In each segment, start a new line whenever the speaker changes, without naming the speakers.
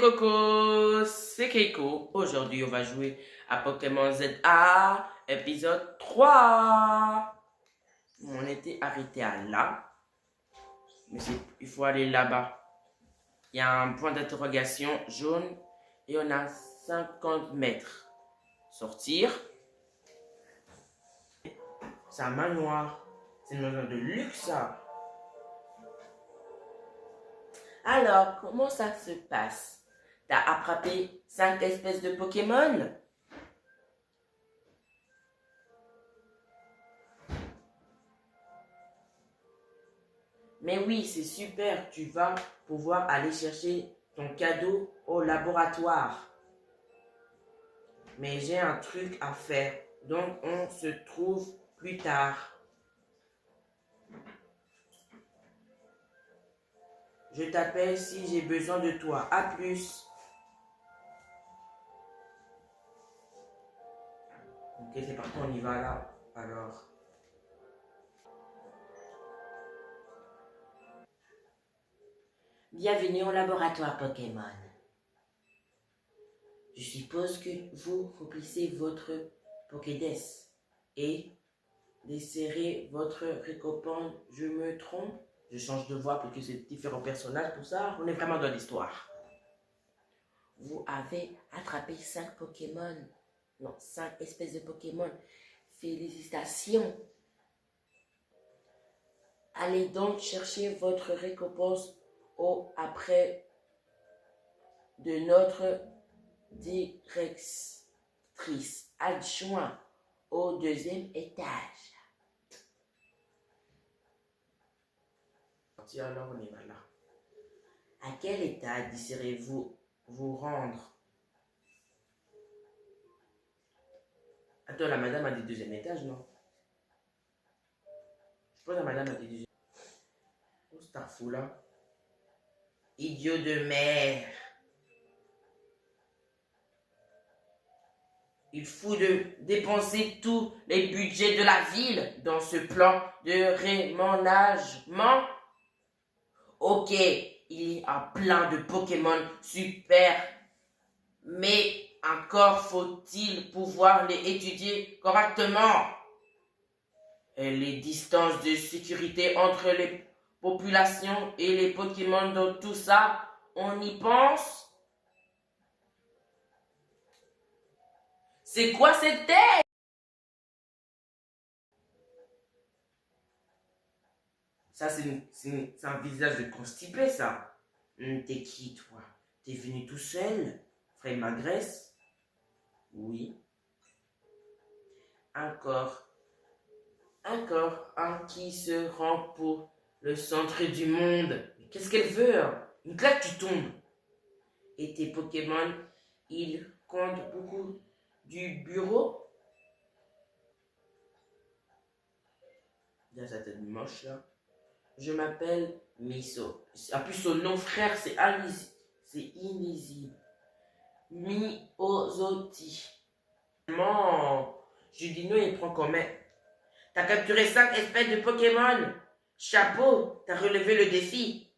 Coco, c'est Keiko. Aujourd'hui, on va jouer à Pokémon ZA, épisode 3. On était arrêté à là, mais il faut aller là-bas. Il y a un point d'interrogation jaune et on a 50 mètres. Sortir. C'est un manoir. C'est une maison de luxe, ça. Alors, comment ça se passe? T'as attrapé 5 espèces de Pokémon? Mais oui, c'est super, tu vas pouvoir aller chercher ton cadeau au laboratoire. Mais j'ai un truc à faire, donc on se trouve plus tard. Je t'appelle si j'ai besoin de toi. À plus. Ok, c'est parti, on y va là. Alors. Bienvenue au laboratoire Pokémon. Je suppose que vous remplissez votre Pokédex et desserrez votre récompense. Je me trompe? Je change de voix parce que c'est différents personnages, pour ça, on est vraiment dans l'histoire. Vous avez attrapé 5 Pokémon. Non, 5 espèces de Pokémon. Félicitations. Allez donc chercher votre récompense au après de notre directrice adjointe au 2e étage. Alors on y va là. À quel étage désirez-vous vous rendre? Attends, la madame a dit 2e étage, non? Je pense que la madame a dit 2e. Oh, c'est fou là. Idiot de merde. Il faut dépenser tous les budgets de la ville dans ce plan de réménagement. Ok, il y a plein de Pokémon super, mais encore faut-il pouvoir les étudier correctement. Et les distances de sécurité entre les populations et les Pokémon, dans tout ça, on y pense? C'est quoi cette tête? Ça, c'est un visage de constipé, ça. T'es qui, toi? T'es venu tout seul? Frère Magresse? Oui. Encore un qui se rend pour le centre du monde. Qu'est-ce qu'elle veut, hein? Une claque, tu tombes. Et tes Pokémon, ils comptent beaucoup du bureau? Dans sa tête moche, là. Je m'appelle Miso. En plus, son nom, frère, c'est illisible. Miozoti. Judino, il prend combien? T'as capturé 5 espèces de Pokémon. Chapeau, t'as relevé le défi.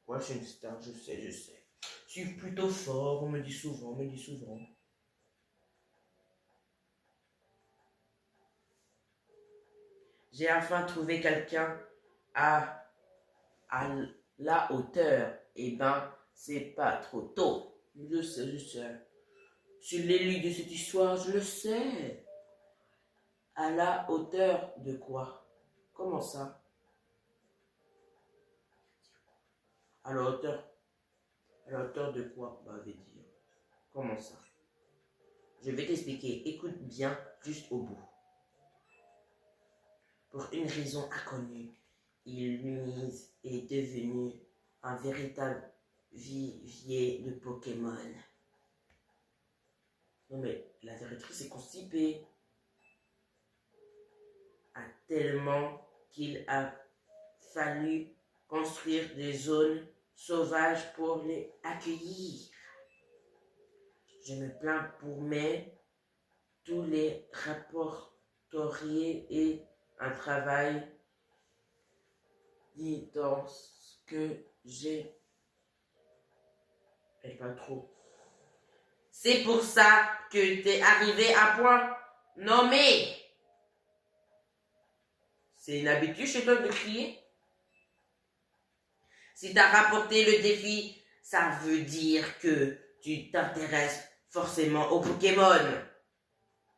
Ouais, je suis une star, je sais. Je suis plutôt fort, on me dit souvent. J'ai enfin trouvé quelqu'un à, à la hauteur. Eh ben, c'est pas trop tôt. Je sais. Je suis l'élu de cette histoire, je le sais. À la hauteur de quoi? Comment ça? À la hauteur de quoi? Bah, je vais dire. Comment ça? Je vais t'expliquer. Écoute bien juste au bout. Pour une raison inconnue, Illumise est devenu un véritable vivier de Pokémon. Non mais la directrice est constipée. Tellement qu'il a fallu construire des zones sauvages pour les accueillir. Je me plains pour tous les rapporteriers et un travail dit dans ce que j'ai Elle parle trop. C'est pour ça que t'es arrivé à point nommé. C'est une habitude chez toi de crier? Si t'as rapporté le défi, ça veut dire que tu t'intéresses forcément aux Pokémon.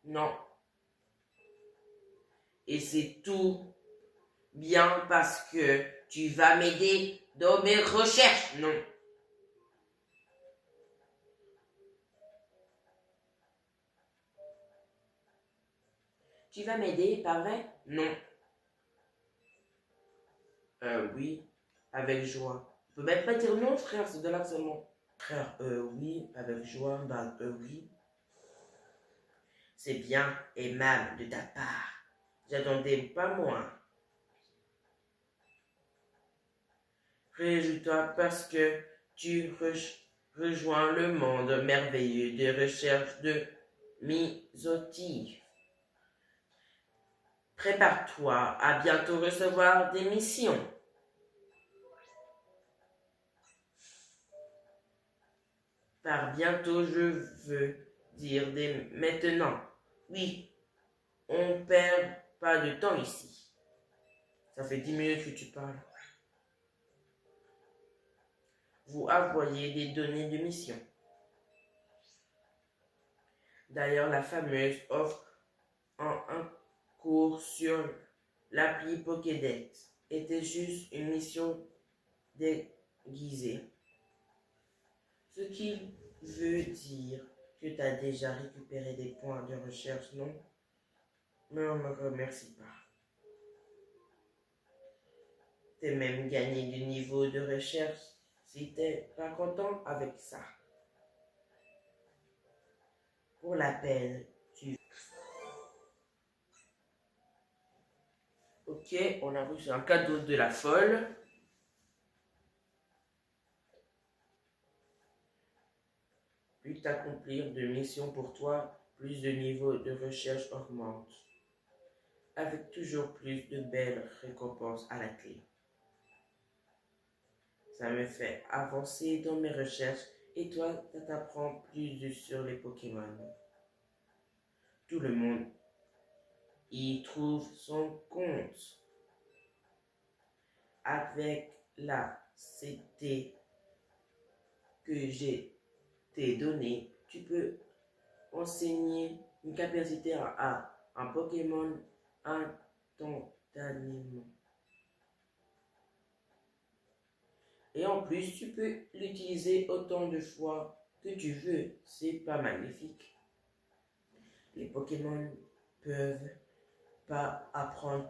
Non. Et c'est tout bien parce que tu vas m'aider dans mes recherches. Non. Tu vas m'aider, pas vrai? Non. Oui, avec joie. Tu peux même pas dire non, frère, c'est de l'harcèlement. Frère, oui, avec joie, bah, oui. C'est bien aimable de ta part. J'attendais pas moins. Réjouis-toi parce que tu rejoins le monde merveilleux de recherche de Misotti. Prépare-toi à bientôt recevoir des missions. Par bientôt, je veux dire dès maintenant. Oui, on perd pas de temps ici. Ça fait 10 minutes que tu parles. Vous envoyez des données de mission. D'ailleurs, la fameuse offre en un cours sur l'appli Pokédex était juste une mission déguisée. Ce qui veut dire que tu as déjà récupéré des points de recherche, non? Mais on ne me remercie pas. T'as même gagné du niveau de recherche si t'es pas content avec ça. Pour la peine, tu... Ok, on a reçu un cadeau de la folle. Plus t'accomplir de missions pour toi, plus de niveau de recherche augmente. Avec toujours plus de belles récompenses à la clé. Ça me fait avancer dans mes recherches et toi, ça t'apprend sur les Pokémon. Tout le monde y trouve son compte. Avec la CT que j'ai t'ai donnée, tu peux enseigner une capacité à un Pokémon instantanément. Et en plus, tu peux l'utiliser autant de fois que tu veux. C'est pas magnifique. Les Pokémon peuvent pas apprendre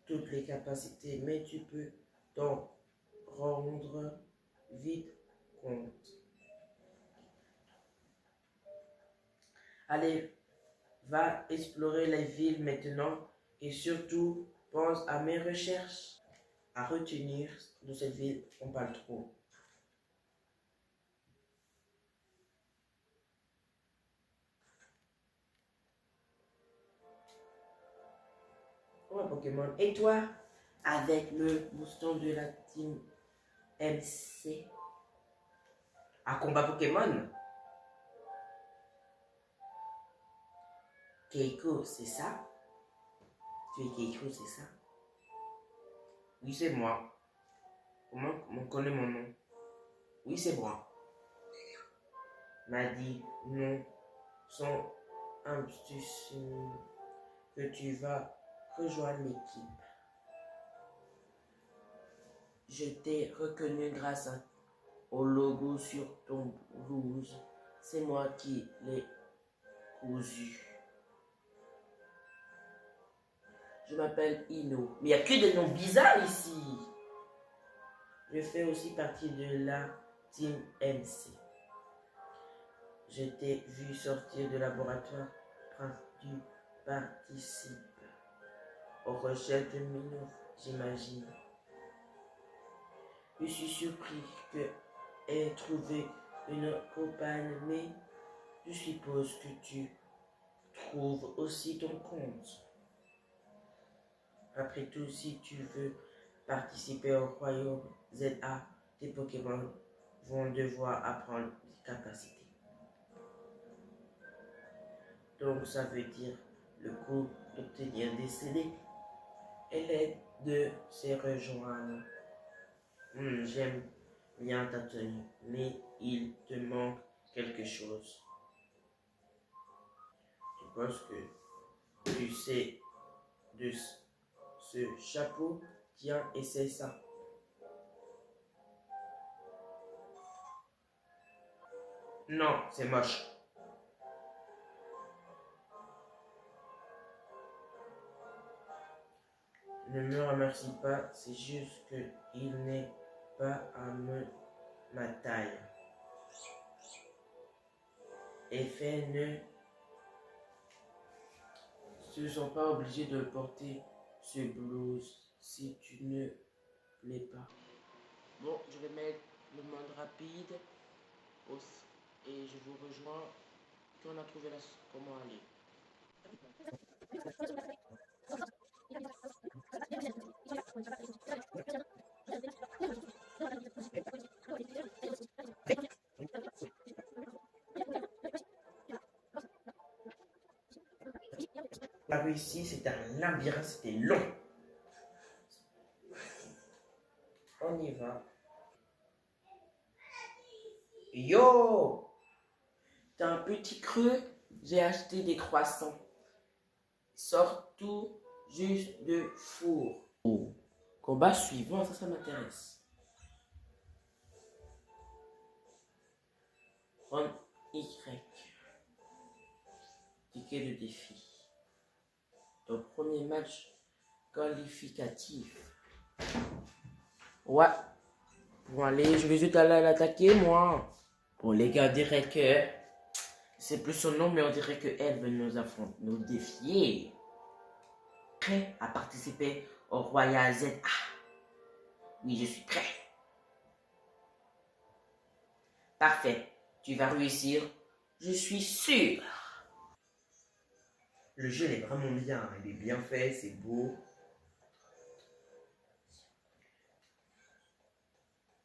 toutes les capacités, mais tu peux t'en rendre vite compte. Allez, va explorer les villes maintenant et surtout pense à mes recherches. À retenir de cette ville, on parle trop. Ouais, Pokémon. Et toi, avec le booston de la team MC, à combat Pokémon, Keiko, c'est ça? Tu es Keiko, c'est ça? Oui, c'est moi. Comment on connaît mon nom? Oui, c'est moi. M'a dit non, sans institution, que tu vas rejoindre l'équipe. Je t'ai reconnu grâce au logo sur ton blouse. C'est moi qui l'ai cousu. Je m'appelle Ino. Mais il n'y a que des noms bizarres ici. Je fais aussi partie de la Team MC. Je t'ai vu sortir du laboratoire. Tu participes aux recherches de Minou, j'imagine. Je suis surpris que ait trouvé une compagne, mais je suppose que tu trouves aussi ton compte. Après tout, si tu veux participer au royaume ZA des Pokémon, vont devoir apprendre des capacités. Donc ça veut dire le coup d'obtenir des CD et l'aide de se rejoindre. J'aime bien ta tenue, mais il te manque quelque chose. Je pense que tu sais de ce chapeau. Tiens, essaie ça. Non, c'est moche. Ne me remercie pas, c'est juste que il n'est pas à ma taille. Effet ne se sont pas obligés de porter ce blouse si tu ne plais pas. Bon, je vais mettre le mode rapide et je vous rejoins quand on a trouvé comment aller. La rue ici, c'était un labyrinthe, c'était long. On y va. Yo! T'as un petit creux? J'ai acheté des croissants. Sort tout juste de four. Oh. Combat suivant, ça m'intéresse. Prendre Y. Ticket de défi. Ton premier match qualificatif. Ouais. Bon, allez, je vais juste aller l'attaquer, moi. Bon, les gars, on dirait que c'est plus son nom, mais on dirait qu'elle veut nous affronter, nous défier. Prêt à participer au Royal ZA? Oui, je suis prêt. Parfait. Tu vas réussir. Je suis sûr. Le jeu est vraiment bien. Il est bien fait, c'est beau.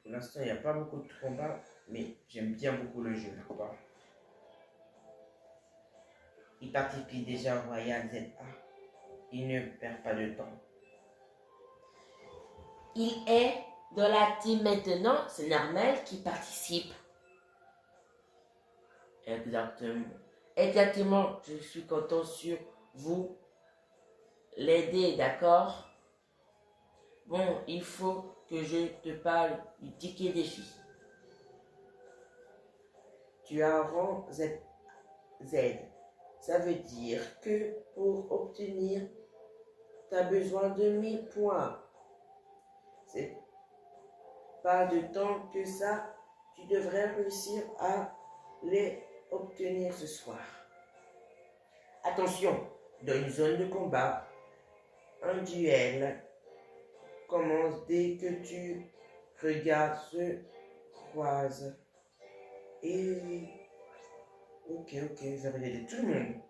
Pour l'instant, il n'y a pas beaucoup de combats, mais j'aime bien beaucoup le jeu, d'accord? Il participe déjà au Royal ZA. Il ne perd pas de temps. Il est dans la team maintenant, c'est normal qu'il participe. Exactement. Exactement, je suis content sur vous l'aider, d'accord? Bon, il faut que je te parle du ticket défi. Tu as rang Z. Ça veut dire que pour obtenir, tu as besoin de 1000 points. C'est pas de temps que ça, tu devrais réussir à les obtenir ce soir. Attention, dans une zone de combat, un duel commence dès que tu regardes se croise. Et ok, je vais regarder tout le monde.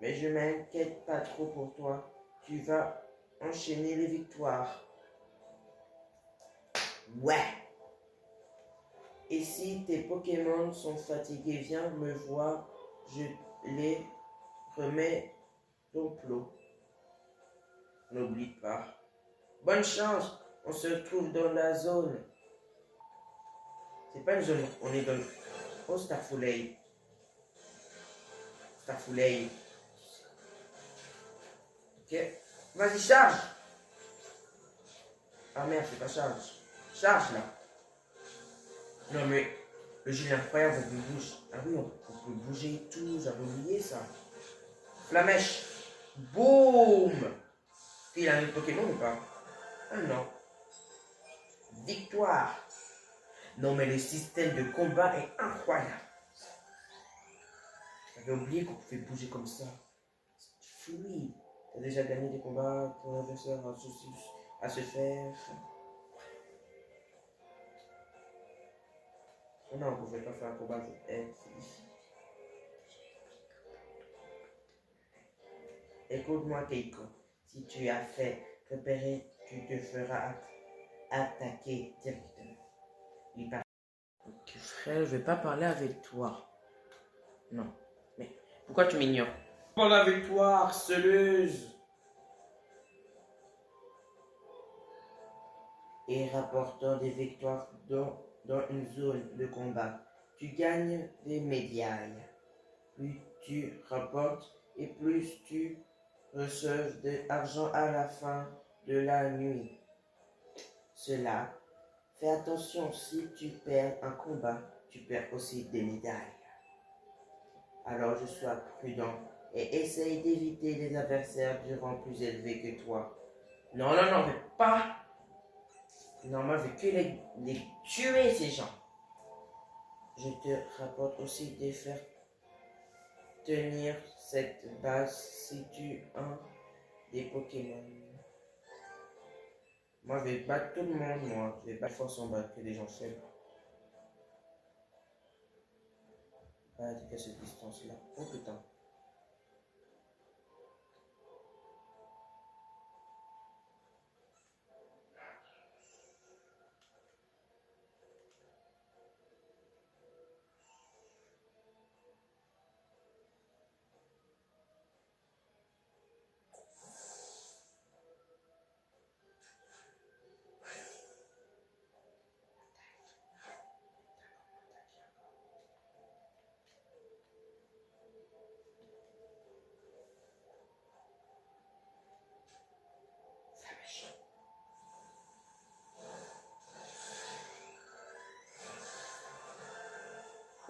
Mais je m'inquiète pas trop pour toi. Tu vas enchaîner les victoires. Ouais. Et si tes Pokémon sont fatigués, viens me voir. Je les remets au plot. N'oublie pas. Bonne chance. On se retrouve dans la zone. C'est pas une zone. On est dans... Oh, Starfoulay. Starfoulay. Ok. Vas-y, charge. Ah merde, c'est pas charge. Charge là. Non mais le jeu est incroyable, on peut bouger. Ah oui, on peut bouger et tout, j'avais oublié ça. Flamèche. Boum. Il a un autre Pokémon ou pas? Ah non. Victoire. Non mais le système de combat est incroyable. J'avais oublié qu'on pouvait bouger comme ça. C'est fluide. T'as déjà gagné des combats pour l'adversaire à se faire. Oh non, on ne pouvait pas faire un combat. Écoute-moi, Keiko. Si tu as fait repérer, tu te feras attaquer directement. Il discret, je vais pas parler avec toi. Non. Mais pourquoi tu m'ignores?
Parle avec toi, harceleuse.
Et rapportant des victoires dans une zone de combat, tu gagnes des médailles. Plus tu rapportes et plus tu reçois de l'argent à la fin de la nuit. Cela, fais attention, si tu perds un combat, tu perds aussi des médailles. Alors je sois prudent et essaye d'éviter les adversaires du rang plus élevé que toi. Non, non, non, mais pas. Normalement, je vais que les tuer, ces gens. Je te rapporte aussi de faire tenir cette base si tu as des Pokémon. Moi, je vais battre tout le monde, moi. Je vais pas force en battre que des gens faibles. Pas à cette distance-là. Oh putain.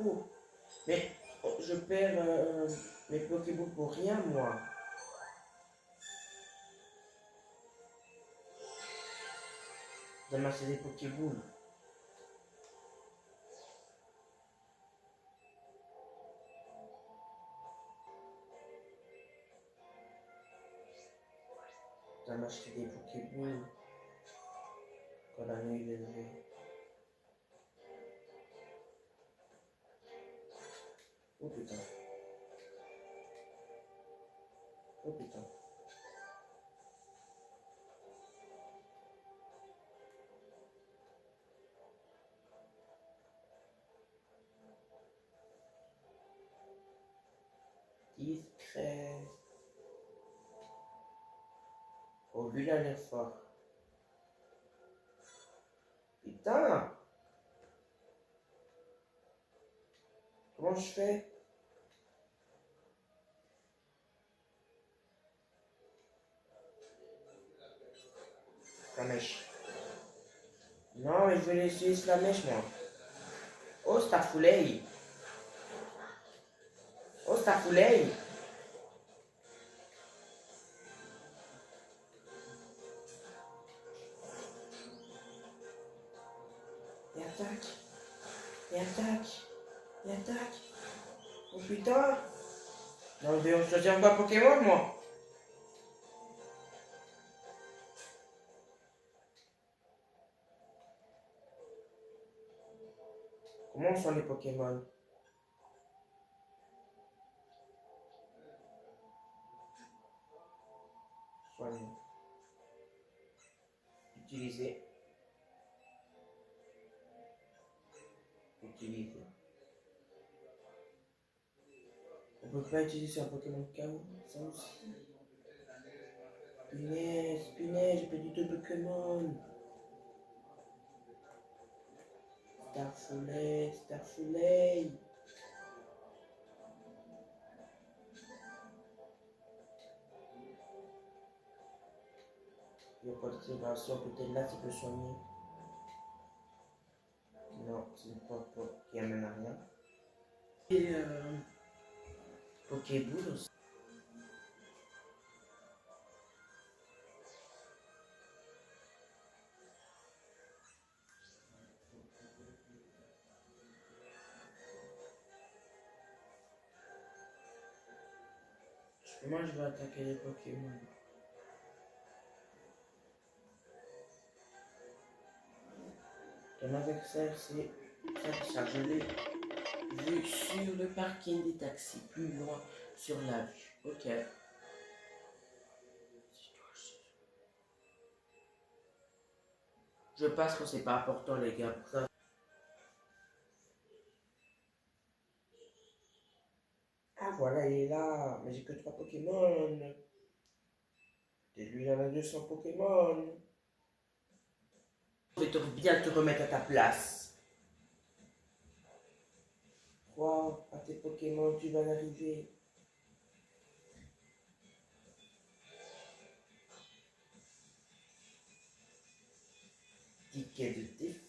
Oh, mais oh, je perds mes Pokéballs pour rien, moi. D'amasser des Pokéballs. D'amasser des Pokéballs. Quand la nuit est levée. Oh putain. Oh putain. Discret. Oh, lui, il a l'air fort. Putain! Comment je fais? La mèche. Non, mais je vais laisser la mèche, moi. Oh, Starfoulay! Oh, Starfoulay! Il attaque! Il attaque! Il attaque! Oh putain! Non, je vais choisir encore Pokémon, moi! Comment sont les Pokémon? Soigner. Utiliser. Utiliser. On peut pas utiliser un Pokémon KO, ça aussi. Punaise, punaise, j'ai perdu deux Pokémon. Starfoulay, Starfoulay. Il n'y a pas de célébration, peut-être là, tu peux soigner. Non, ce n'est pas qui amène à rien. Et Pokéball aussi. Moi, je vais attaquer les Pokémon. Ton adversaire, c'est ça. Je l'ai vu sur le parking des taxis, plus loin sur la vue. Ok. Je pense que c'est pas important, les gars. Pour ça.
voilà, il est là. Mais j'ai que 3 Pokémon. Et lui, il en a 200 Pokémon.
Je vais bien te remettre à ta place.
Crois à tes Pokémon, tu vas y arriver. Ticket de défi.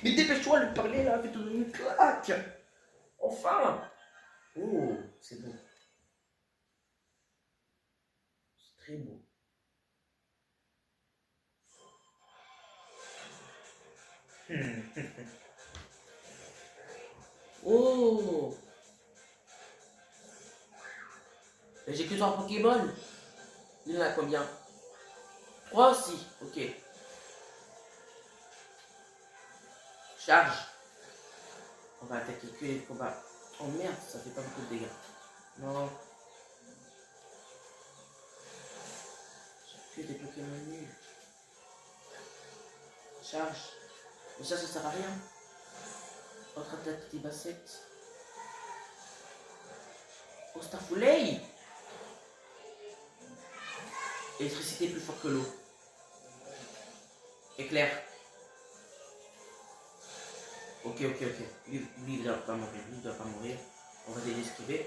Mais dépêche-toi de lui parler là, fais-toi une claque. Enfin.
Oh, c'est beau. C'est très beau.
Oh. Mais j'ai que 3 Pokémon. Il y en a combien? 3 aussi. Ok. Charge. On va attaquer que les combats. Oh merde, ça fait pas beaucoup de dégâts. Non. J'ai que des Pokémon nuls. Charge. Mais ça sert à rien. Autre attaque des bassettes. Oh, Starfoulay. Électricité plus fort que l'eau. Éclair. Ok. Lui, il doit pas mourir. Lui, il doit pas mourir. On va l'esquiver.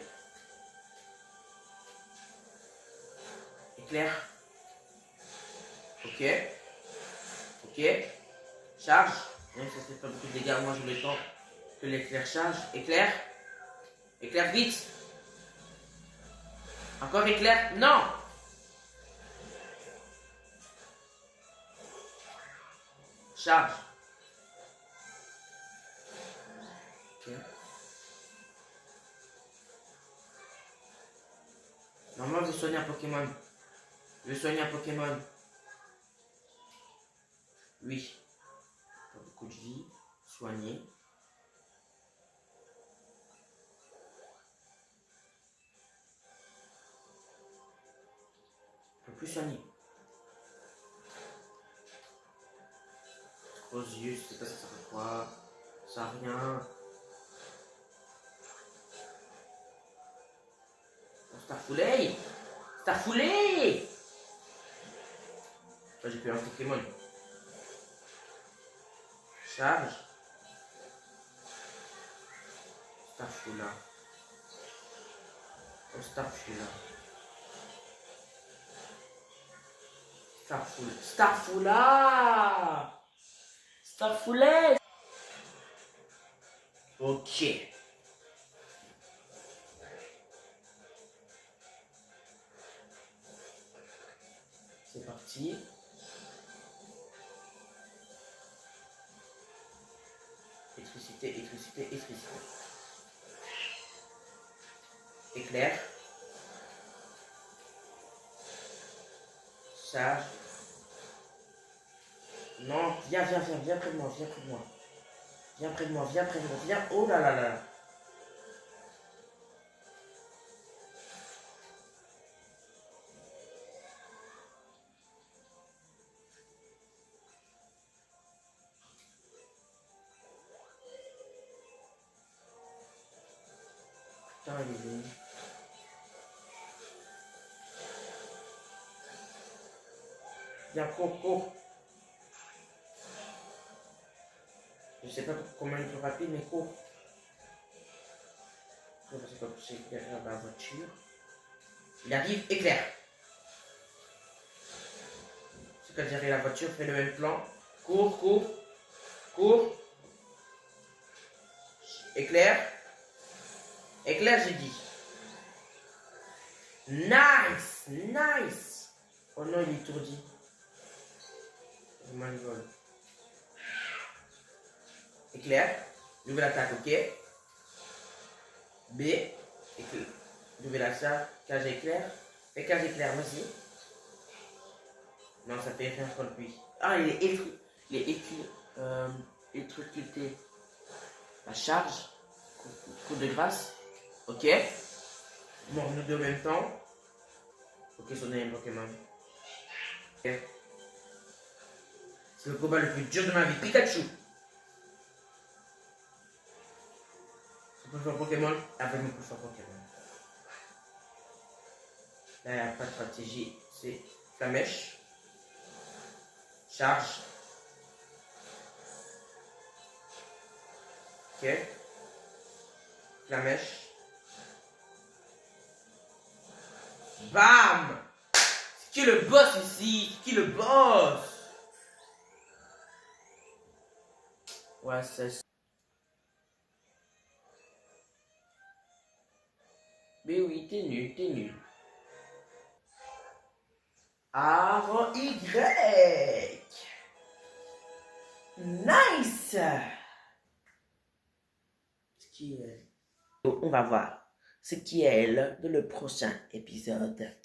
Éclair. Ok. Charge. Même si ça fait pas beaucoup de dégâts, moi je le temps que l'éclair charge. Éclair. Éclair vite. Encore éclair. Non. Charge. Ok. Normalement, je vais soigner un Pokémon. Je vais soigner un Pokémon. Oui. Pas beaucoup de vie. Soigner. Je peux plus soigner. Aux yeux, je sais pas ça sert à quoi. Ça sert à rien. Oh, Starfoulay. Starfoulay. J'ai plus un Pokémon. Charge. Starfoula. Oh, Starfoula. Starfoula. Starfoulay. Ok. C'est parti. Électricité. Éclair. Charge. Non, viens près de moi. Viens. Oh là là. Putain, il est venu. Viens, cours. Je sais pas comment il est plus rapide, mais cours. C'est pas possible derrière la voiture. Il arrive, éclair. C'est quand derrière la voiture, fait le même plan. Cours. Éclair, j'ai dit. Nice. Oh non, il est étourdi. Vraiment, il vole. Éclair, nouvelle attaque, ok. B, éclair. Nouvelle attaque, cage éclair. Et cage éclair, vas-y. Non, ça fait rien contre lui. Ah, il est électrocuté. La charge. Coup de grâce. Ok. Mort nous deux en même temps. Ok, son un Pokémon. Ok. C'est le combat le plus dur de ma vie. Pikachu. Plus fort Pokémon avec mon plus fort Pokémon. Là, il n'y a pas de stratégie. C'est Flamèche. Charge. Ok. Flamèche. Bam! C'est qui le boss ici? C'est qui le boss? Ouais, c'est ça. Mais oui, t'es nul, t'es nul. A rang Y. Nice! Ce qui est... On va voir ce qui est elle dans le prochain épisode.